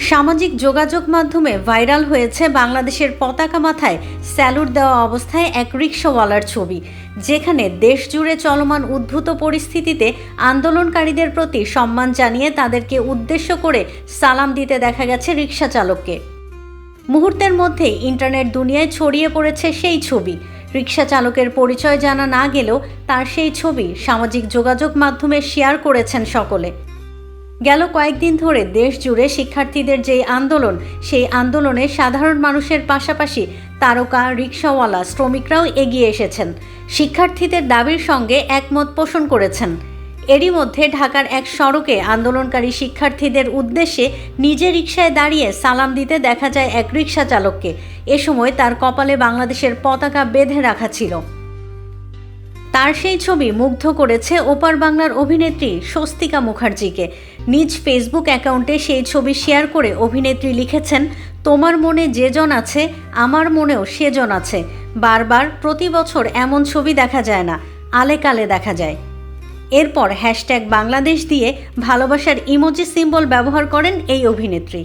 সামাজিক যোগাযোগ মাধ্যমে ভাইরাল হয়েছে বাংলাদেশের পতাকা মাথায় স্যালুট দেওয়া অবস্থায় এক রিকশাওয়ালার ছবি, যেখানে দেশ জুড়ে চলমান উদ্ভূত পরিস্থিতিতে আন্দোলনকারীদের প্রতি সম্মান জানিয়ে তাদেরকে উদ্দেশ্য করে সালাম দিতে দেখা গেছে রিকশা চালককে। মুহূর্তের মধ্যেই ইন্টারনেট দুনিয়ায় ছড়িয়ে পড়েছে সেই ছবি। রিকশা চালকের পরিচয় জানা না গেলেও তার সেই ছবি সামাজিক যোগাযোগ মাধ্যমে শেয়ার করেছেন সকলে। গেল কয়েকদিন ধরে দেশ জুড়ে শিক্ষার্থীদের যেই আন্দোলন, সেই আন্দোলনে সাধারণ মানুষের পাশাপাশি তারকা, রিকশাওয়ালা, শ্রমিকরাও এগিয়ে এসেছেন, শিক্ষার্থীদের দাবির সঙ্গে একমত পোষণ করেছেন। এরই মধ্যে ঢাকার এক সড়কে আন্দোলনকারী শিক্ষার্থীদের উদ্দেশ্যে নিজে রিকশায় দাঁড়িয়ে সালাম দিতে দেখা যায় এক রিকশা চালককে। এ সময় তার কপালে বাংলাদেশের পতাকা বেঁধে রাখা ছিল। তার সেই ছবি মুগ্ধ করেছে ওপার বাংলার অভিনেত্রী স্বস্তিকা মুখার্জিকে। নিজ ফেসবুক অ্যাকাউন্টে সেই ছবি শেয়ার করে অভিনেত্রী লিখেছেন, তোমার মনে যে জন আছে আমার মনেও সেজন আছে। বারবার প্রতি বছর এমন ছবি দেখা যায় না, আলে কালে দেখা যায়। এরপর # বাংলাদেশ দিয়ে ভালোবাসার ইমোজি সিম্বল ব্যবহার করেন এই অভিনেত্রী।